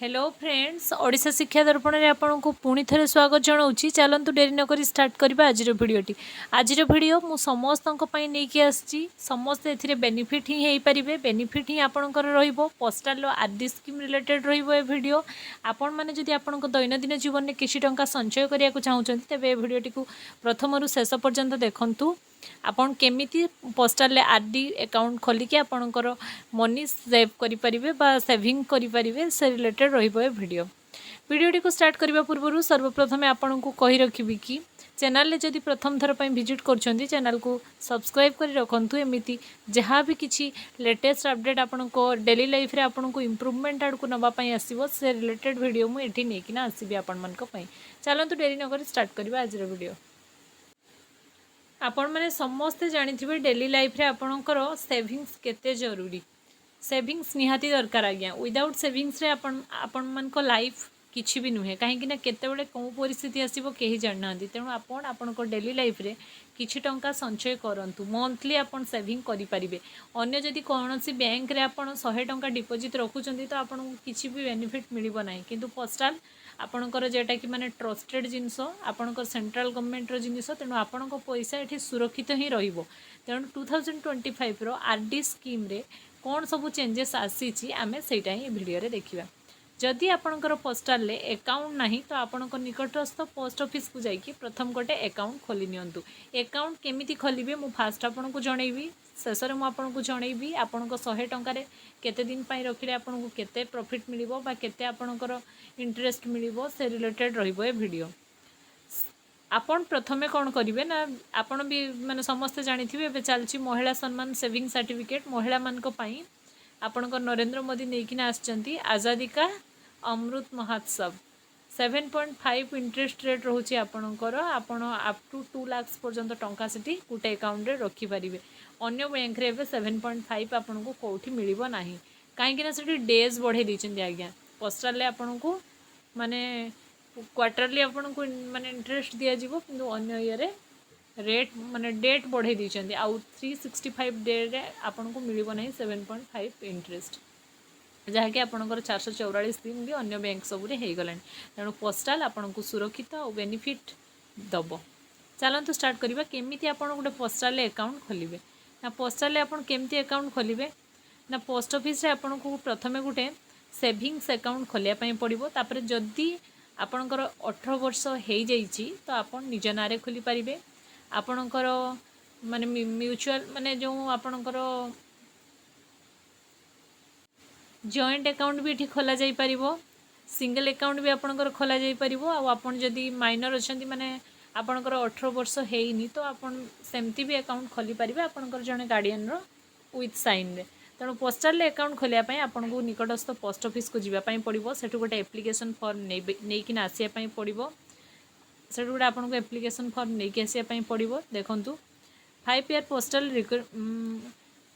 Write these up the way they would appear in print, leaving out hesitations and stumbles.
Hello friends, Odisha शिक्षा दर्पण में आपन को पुणी थे स्वागत जनाऊँगी। चलतु डेरी नक स्टार्ट करवा आज भिडटी। आज भिडियो मु समस्त नहीं आसी समस्ते ए बेनिफिट ही हो पारे। बेनिफिट ही आपंकर postal RD scheme related video. आपण मैंने जदि आपण दैनंदिन जीवन में किसी टंका संचय करने को चाहते तेज ए भिडटी को प्रथम रु शेष पर्यंत देखूँ। आपन केमिति पोस्टाल आरडी अकाउंट खोलिकी आपणकर मनी सेव करें बा सेविंग करें से रिलेटेड भिडियोटी को स्टार्ट करने पूर्व सर्वप्रथम आपन को कही रखी कि चैनल ले जदि प्रथम थर पर विजिट कर चैनल को सब्सक्राइब कर रखु। एमती जहाँ भी किसी लेटेस्ट अपडेट आपन को डेली लाइफ रे आपन को इम्प्रूवमेंट आड़ को नापी आसो से रिलेटेड भिडियो मुझे नहीं आसबि आपण मानी। चलतु डेरी नक स्टार्ट करवा आज भिडियो। आपण मैंने समस्ते जानी डेली लाइफ रे आपणकर सेविंग्स केते जरूरी। सेविंग्स निहाती दरकार आज्ञा। विदाउट सेविंग्स रे आपण मान को लाइफ किछि भी नुहे कहीं केतेबेले कौ परिस्थिति आसीबो केही जानना। तेणु आपण डेली लाइफ रे किछि टंका संचय करंतु। मंथली आपण सेविंग करि परिबे। अन्य जदि कोनोसी बैंक रे आपण 100 टंका डिपॉजिट रखुचंती तो आपण किछि भी बेनिफिट मिलिबो नाही। किंतु पोस्टाल आपणकर जेटा कि माने ट्रस्टेड जिनस आपणकर सेंट्रल गवर्नमेंट रो जिनस। तेणु आपणको पैसा एठी सुरक्षित ही रहिबो। तेणु 2025 रो आरडी स्कीम रे कौन सब चेंजेस आसी आमे सेटा ही वीडियो रे देखिबा। जदि आपणकर पोस्टाल ले अकाउंट नहीं तो आपणकर निकटस्थ पोस्ट ऑफिस को जाइए प्रथम गोटे अकाउंट खोली नियंतु। अकाउंट केमिति खोलिबे मु फास्ट आपन को जणैबी। शेष रे मु आपन को जणैबी आपणको 100 टंका रे केते दिन पई रखिले आपन को केते प्रॉफिट मिलिबो बा केते आपणकर इंटरेस्ट मिलिबो से रिलेटेड रहिबो ए वीडियो। आपण प्रथमे कौन करेंगे ना आपण भी माने समस्ते जानी एवं चलती महिला सम्मान सेविंग सर्टिफिकेट महिला मानक पई आपणकर नरेंद्र मोदी नहीं आसचंती आज़ादी का अमृत महोत्सव 7.5 इंटरेस्ट रेट रोचे आपणकर आपण अप टू 2 लाख पर्यंत टंका से गोटे अकाउंट रे रखि पारिबे। अन्य बैंक रे 7.5 आपन को कोठी मिलिबो नाही कहीं से डेज बढ़े दी आज्ञा। पोस्टाल ले आपन को माने क्वार्टरली आपन को माने इंटरेस्ट दिया जीवो किंतु अन्य ये रेट माने डेट बढ़े दी आउ 365 डे रे आपन को मिलिबो नाही 7.5 इंटरेस्ट जहाँकि आपंकर 444 दिन भी अन्य बैंक सब हो गलानी। तेणु पोस्टाल आपन को सुरक्षित और बेनिफिट दब। चलतु स्टार्ट करवा केमिति आपन गोटे पोस्टाल अकाउंट खोलिबे ना। पोस्टाल आपन केमिति अकाउंट खोलिबे ना पोस्ट ऑफिस रे आपन को प्रथमे गोटे सेविंग्स अकाउंट खोलिया पई पड़िबो। तापर जदि आपणकर 18 वर्ष हो जाइछि तो आपन निज नारे खोली पारिबे। आपणकर माने म्यूचुअल माने जो आपणकर जॉइंट अकाउंट भी ये खोल जा पार। सिंगल अकाउंट भी आपणकर खोल जा पार। आपन जदि माइनर अच्छा माने आपणकर 18 वर्ष होनी तो आपन सेमती भी अकाउंट खोली पारिबे आपणकर जने गार्डियन रो विथ साइन रे। तेणु पोस्टाल अकाउंट खोलिया आपन को निकटस्थ पोस्ट ऑफिस को जीवाई पड़ो। से गोटे एप्लिकेशन फॉर्म नहीं आसापी पड़ो। से गोटे आपन को एप्लिकेशन फॉर्म नहीं आसापी पड़ो। देखूँ 5 ईयर पोस्टाल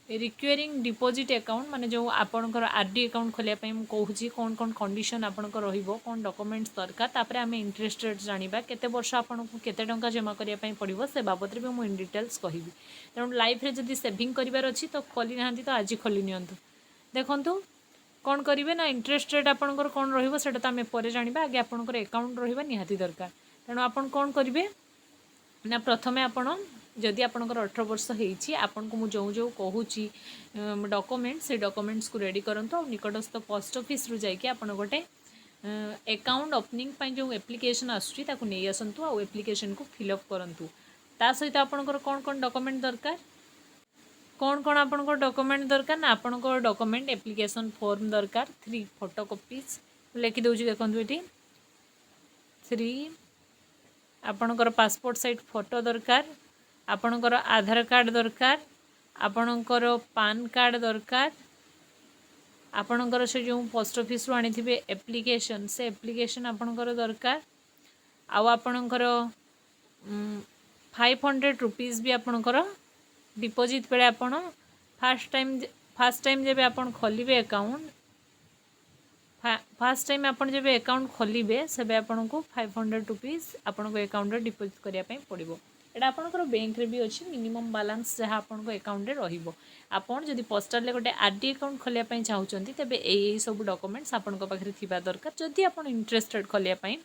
रिक्वेरिंग डिपॉजिट अकाउंट माने जो आपणकर आरडी अकाउंट खोलिया कहूँ कौन कौन कंडीशन आपणकर रहिबो कौन डॉक्यूमेंट्स दरकार। तापर आम इंटरेस्ट रेट जानिबा केते वर्ष आपन को केते टंका जमा करिया पड़ो से बाबद भी मुझे इन डिटेल्स कहबी। तेणु लाइफ रे जदि सेविंग करिवार अछि तो खोली नांती तो आज खोली नियंतु। देखंतु कौन करिवे ना इंटरेस्ट रेट आपणकर कौन रहिबो सेटा तो आम पर जानिबा। आगे आपणकर अकाउंट रहिबा निहाती दरकार। तेणु आपन कौन करिवे ना प्रथमे आपण जदि आपणकर 18 वर्ष होती आपन को जो जो कहूँ डॉक्यूमेंट से डॉक्यूमेंट्स को रेडी करंतु और निकटस्थ पोस्ट ऑफिस रु जाइए आपन गोटे अकाउंट ओपनिंग पाई जो एप्लिकेशन आसुची ताकू नहीं आसंतु और एप्लिकेशन को फिलअप करंतु। ता सहित आपणकर कौन कौन डॉक्यूमेंट दरकार कौन कौन आपणकर डॉक्यूमेंट दरकार ना आपणकर डॉक्यूमेंट एप्लिकेशन फॉर्म दरकार 3 फोटोकॉपीज लिखि दउची। देखंतु एटी 3 आपणकर पासपोर्ट साइज फोटो दरकार आपणकर आधार कार्ड दरकार आपणकर पान कार्ड दरकार आपणकर से जो पोस्ट ऑफिस रु आनी थिबे एप्लिकेशन से एप्लिकेशन आपणकर दरकार आपणकर 500 रुपीज भी आपणकर डिपॉजिट बेले आपण फर्स्ट टाइम जब आपण खोलिबे अकाउंट फर्स्ट टाइम आपण जब अकाउंट खोलिबे सेबे आपण को 500 रुपीज आपण को अकाउंट रे डिपॉजिट करिया पई पड़िबो। एटा आपनकर बैंक रे भी अछि मिनिमम बैलेंस जहाँ आपनको अकाउंट रे रहिबो आपन जदि पोस्टल ले गोटे आरडी अकाउंट खोलिया पई चाहुचंती तबे एई सब डॉक्यूमेंट्स आपनको पाखरे थिबा दरकार जदि आपन इंटरेस्टेड खोलिया पई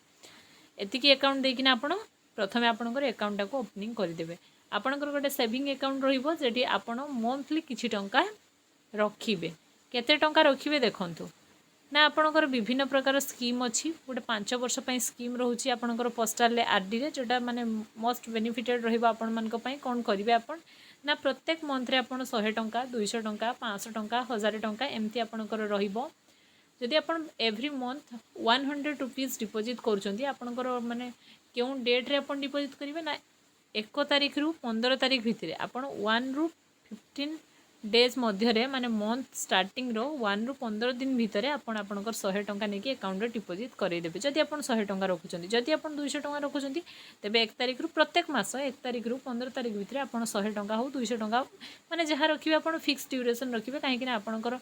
एतिकी अकाउंट देकिना आपन प्रथमे आपनकर अकाउंट को ओपनिंग करदेबे आपनकर गोटे सेविंग अकाउंट रहिबो जेठी आपन मंथली किछि टंका रखिबे केते टंका रखिबे देखंतु ना आपणकर विभिन्न प्रकार स्कीम अच्छी गोटे 5 वर्ष पर स्कीम रोचे आपणकर पोस्टाल आरडी रे जोटा माने मोस्ट बेनिफिटेड रहिबा आपण मानक पई कोन करिवे आपण ना प्रत्येक मंथ रे आपण 100 टंका 200 टंका 500 टंका 1000 टंका एमती आपणकर रहिबो जदि आपण एवरी मंथ 100 रुपीस डिपॉजिट करूछंती आपणकर माने केउ डेट रे आपण डिपॉजिट करिवे ना 1 तारिख रु 15 तारिख भितरे आपण 1 रु 15 डेज मध्य माने मंथ स्टार्टिंग रो 1 रु 15 दिन भितर आपण आपनकर 100 टंका नेकी अकाउंट रे डिपॉजिट करई देबे जदि आपण 100 टंका रखुचंती जदि आपण 200 टंका रखुचंती तबे 1 तारिख रु प्रत्येक मास 1 तारिख रु 15 तारिख भितर आपण 100 टंका हो 200 टंका माने जहाँ रखिबे आपण फिक्स ड्यूरेशन रखिबे काहे कि आपनकर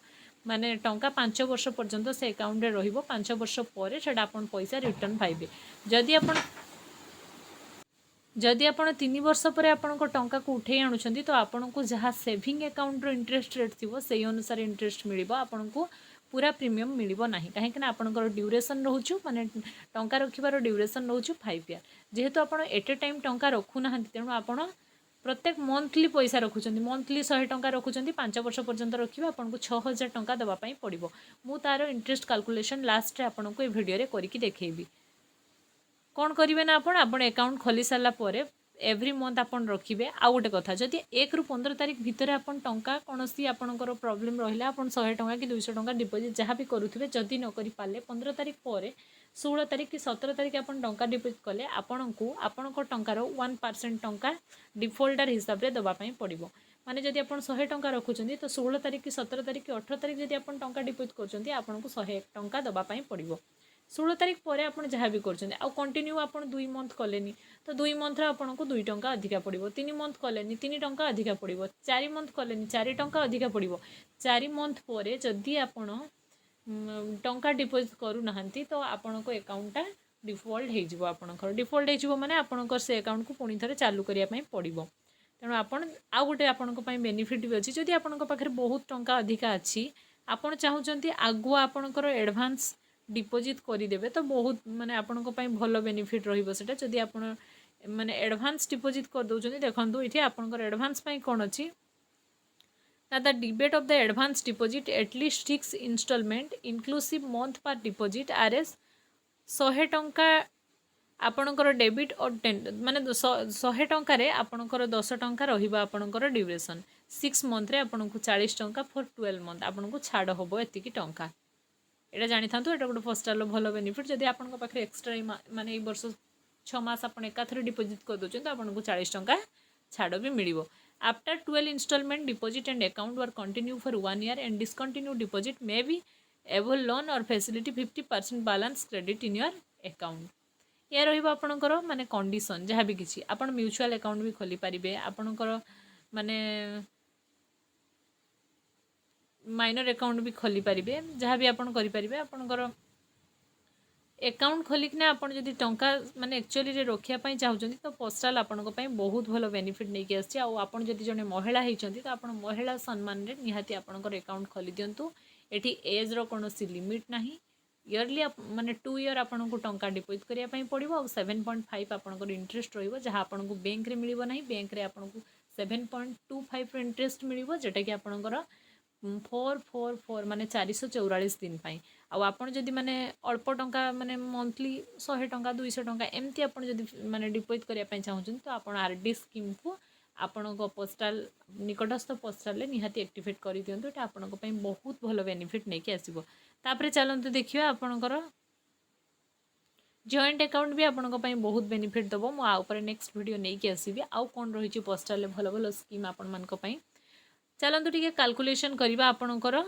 माने टंका 5 वर्ष पर्यंत से अकाउंट रे रहिबो 5 वर्ष परे सेटा आपण पैसा रिटर्न पाइबे जदि आपण 3 वर्ष पर आपण टंका को उठे आणुछंती तो आपण को जहाँ सेविंग अकाउंट रो इंटरेस्ट रेट थिबो सेई अनुसार इंटरेस्ट मिलिबो आपण को पूरा प्रीमियम मिलिबो नाही काहे कि आपणकर ड्यूरेशन रहउछु माने टंका रखिबार ड्यूरेशन रहउछु 5 ईयर जेहेतु आपण एट ए टाइम टंका रखु नाहंती तेनु आपण प्रत्येक मंथली पैसा रखुचंती मंथली 100 टंका रखुचंती 5 वर्ष पर्यंत रखिबा आपण को 6000 टंका दबा पई पड़िबो मु तारो इंटरेस्ट कैलकुलेशन लास्ट रे आपण को ए वीडियो रे करिकि देखैबी कौन करेंगे ना आपण अकाउंट खोली सारा पर एवरी मंथ आपन रखिए आउ गोटे कथा जदि 1 रु 15 तारिख भितर आपन टंका कौन सी आपनकर प्रॉब्लम रहिला आपन 100 टंका कि 200 टंका डिपॉजिट जहाँ भी करुवे जदि न करि पाले 15 तारिख पर 16 तारिख कि 17 तारिख आपन टंका डिपॉजिट कले आपन को आपन टंकार 1% टंका डिफॉल्टर हिसाब से दवाई पड़ो माने जदि आपन 100 टंका रखुचंती तो 16 तारिख कि 17 तारिख कि 18 तारिख जदि आपन टंका डिपॉजिट करचंती आपन को 101 टंका दवाई पड़ो 16 तारिख पर आप जहाँ भी कर कंटिन्यू आप 2 मंथ कले तो 2 मंथ आपन को 2 टंका अधिका पड़ो 3 मंथ कले 3 टंका अधिका पड़ो 4 मंथ कले 4 टंका अधिका पड़ो 4 मंथ पर जदि आपन टंका डिपॉजिट करूना तो आपण को अकाउंटा डिफॉल्ट हो डिफॉल्ट हो माने आपनकर से अकाउंट को पुणी थे चालू करने पड़ो तेणु आपन आउ गोटे आपण बेनिफिट भी अच्छी जदि आपण पाखे बहुत टंका अधिका अच्छी आपन चाहूँगी आगुआ आपणकर एडवांस डिपॉजिट करदेवे तो बहुत माने आपण भल बेनिफिट रहा जदि आप माने एडवांस डिपॉजिट कर दौरान देखो ये आपंकर एडवांस कौन अच्छी ना the debate of the advance deposit at least 6 instalment inclusive month पर डिपॉजिट आर एस 100 टंका आपणकर डेबिट और 10 माने 100 टंकार आपणकर 10 टंका रहिबा आपणकर ड्यूरेशन 6 मंथ रे आपनको 40 टंका फॉर 12 मंथ आपनको छाड़ होबो एतिकी टंका एटा जानि थांतु एटा गोटे पोस्टाल भल बेनिफिट जदि आपन पाखे एक्सट्रा माने वर्ष 6 मास आपन एकाथरे डिपॉजिट कर दोचन तो आपन को 40 टंका छाड़ भी मिलिबो after 12 installment deposit and account were continue for 1 year and discontinue deposit may be able loan or facility 50% balance credit in your account या रहिबो आपनकर माने कंडीशन जहाँ भी किछि आपन म्यूचुअल अकाउंट भी खोली पारिबे आपनकर माने माइनर अकाउंट भी खोली पारिबे जहाँ भी आपन करि पारिबे आपनकर अकाउंट खोलिकना आपन जदि टंका माने एक्चुअली रे रखिया पई चाहुचंती तो पोस्टाल आपन को पई बहुत भलो बेनिफिट नै के आछि आ आपन जदि जने महिला हेचंती तो आपन महिला सम्मान रे निहाती आपनकर अकाउंट खोली दियंतु एठी एज रो कोनोसी लिमिट नाही इयरली माने 2 ईयर आपन को टंका डिपॉजिट करिया पई पड़िबो आ 7.5 आपनकर इंटरेस्ट रहिबो जहाँ आपन को बैंक रे मिलिबो नाही बैंक रे आपन को 7.25 इंटरेस्ट मिलिबो जेटा कि आपनकर 444 माने 444 दिन पाई आपन जदि माने अल्प टंका माने मंथली 100 टंका 200 टंका एमती आपन जदि माने डिपॉजिट करिया पई चाहुछन तो आपन आरडी स्कीम को आपन को पोस्टाल निकटस्थ पोस्टाल ले निहाती एक्टिवेट करि दियंतु एटा आपन को पई बहुत भलो बेनिफिट नै के आसीबो तापरे चलंतु देखियो आपनकर जॉइंट अकाउंट भी आपन को पई बहुत बेनिफिट दबो मो आ ऊपर नेक्स्ट वीडियो नै के आसीबी आउ कोन रहिछि पोस्टाल ले भलो भलो स्कीम आपन मान को पई चलतु टी कैलकुलेशन करवा आपणकर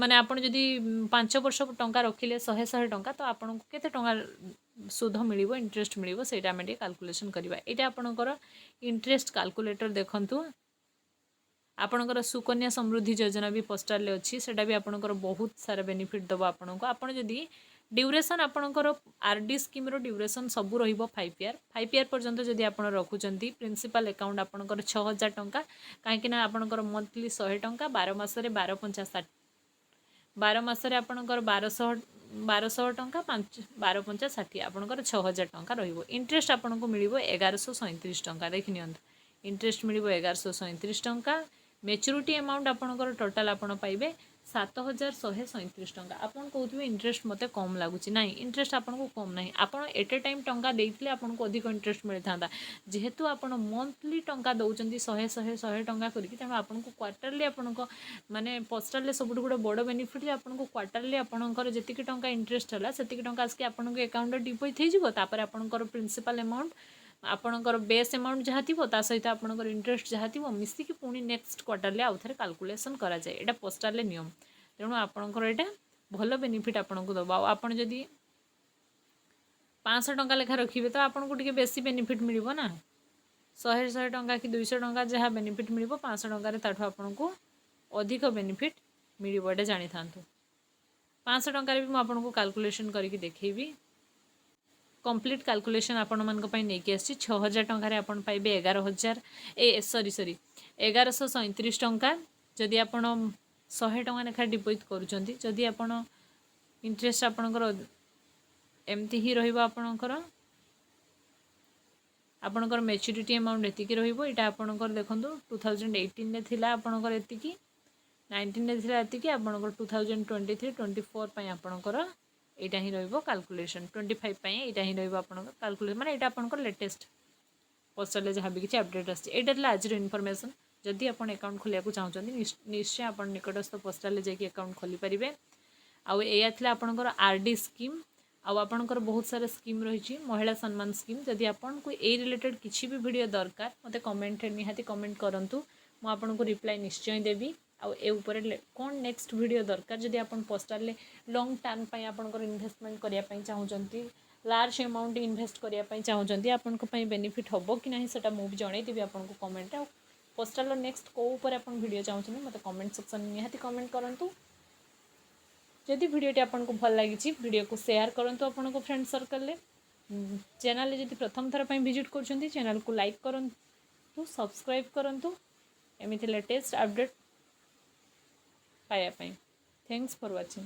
माने आपण जदि 5 वर्ष टंका रखिले 100 टंका तो आपन को केते टंका सुध मिलिबो इंटरेस्ट मिलिबो सेटा हम कैलकुलेशन करवा एटा आपणकर इंटरेस्ट कैलकुलेटर देखंतु आपणकर सुकन्या समृद्धि योजना भी पोस्टाल ले अछि सेटा भी आपणकर बहुत सारा बेनिफिट दबो आपन को आपण जदि ड्यूरेशन आपणकर आरडी स्कीम रो ड्यूरेशन सबू रहिबो 5 ईयर पर्यंत जदि आपण रखुचंती प्रिंसिपल अकाउंट आपणकर 6000 टंका काहेकि ना आपणकर मंथली 100 टंका 12 मासरे 12 मासरे आपणकर 1200 टंका 12 पंचा 60 आपणकर 6000 टंका रहिबो। इंटरेस्ट आपनको मिलिबो 1137 टंका देखि नियंत इंटरेस्ट मिलिबो 1137 टंका। मैच्योरिटी अमाउंट आपणकर टोटल आपण पाइबे 7137 टंका। आपन कहउथिबे इंटरेस्ट मते कम लागुची नाही इंटरेस्ट आपनको कम नाही आपण एट ए टाइम टंका देइतले आपनको अधिक इंटरेस्ट मिल थांदा जेहेतु आपण मंथली टंका दउचंती 100 टंका करिकि तनो आपनको क्वार्टरली आपनको माने पोस्टल ले सबुठ गुड बड़ बेनिफिट जे आपनको क्वार्टरली आपनकर जेतिकी टंका इंटरेस्ट हला सेतिकी टंका आसके आपनको अकाउंट डिपॉजिट हे जिवो तापर आपनकर प्रिंसिपल अमाउंट आपणकर बेस अमाउंट जहाँ थी सहित आपणकर इंटरेस्ट जहाँ थी मिसिकी पुणी नेक्स्ट क्वार्टरली आउ थे काल्कुलेसन करा जाए एटा पोस्टाल नियम तेणु आपणकर एटा भल बेनिफिट आपको दबा आपन जदि 500 टंका लेखा रखिए तो आपको टी बेसी बेनिफिट मिल ना 100 टंका कि 200 टंका जहाँ बेनिफिट मिल 500 टंकार ताठू आपको अधिक बेनिफिट मिले जानी था 500 टंकार भी मुझे काल्कुलेसन करके देखी कंप्लीट कैलकुलेशन आपण मान नहीं कि 6000 टंकार आपण पाइबे 11000 सॉरी 1137 टंका जदि आपण 100 टंका लेखा डिपॉजिट करूछंती जदि आपण इंटरेस्ट आपणकर एमती ही रहिबो आपणकर मैच्योरिटी अमाउंट एतिकी रहिबो एटा आपणकर देखंतु 2018 रे थिला आपणकर एतिकी 19 रे थिला एतिकी आपणकर 2023 24 पय आपणकर एटा ही रहिबो कैलकुलेशन 25 पय एटा ही रहिबो आपणकर कैलकुलेशन माने एटा आपणकर लेटेस्ट पोस्टल ले जहाँ भी किसी अपडेट आछि एटा ला आज इनफॉरमेशन जदि आपण अकाउंट खोलिया को चाहउछंती निश्चय आपण निकटस्थ पोस्टल ले जाके अकाउंट खोली परिबे आउ एया थिला आपणकर आरडी स्कीम आउ आपणकर बहुत सारा स्कीम रही महिला सम्मान स्कीम जदि आपन को ए रिलेटेड किसी भी वीडियो दरकार मते कमेंट निहाती कमेंट करंतु मु आपन को रिप्लाई निश्चय देबी आउ ए ऊपर कौन नेक्स्ट वीडियो दरकार जदि आपन पोस्टल ले लॉन्ग टर्म पय आपनकर इन्वेस्टमेंट करिया पय चाहउछंती लार्ज अमाउंट इन्वेस्ट करिया पय चाहउछंती आपन को पय बेनिफिट होबो कि नाही सेटा मु भी जणै देबी आपन को कमेंट आउ पोस्टल नेक्स्ट को ऊपर आपन वीडियो चाहउछंती मते कमेंट सेक्शन निहाती कमेंट करंतु जदि वीडियोटी आपको भल लगी वीडियो को शेयर करंतु आपन को फ्रेंड सर्कल ले चैनल जदि प्रथम थर पय विजिट करछंती चैनल को लाइक करंतु सब्सक्राइब करंतु एमिति लेटेस्ट अपडेट पाया पय थैंक्स फॉर वाचिंग।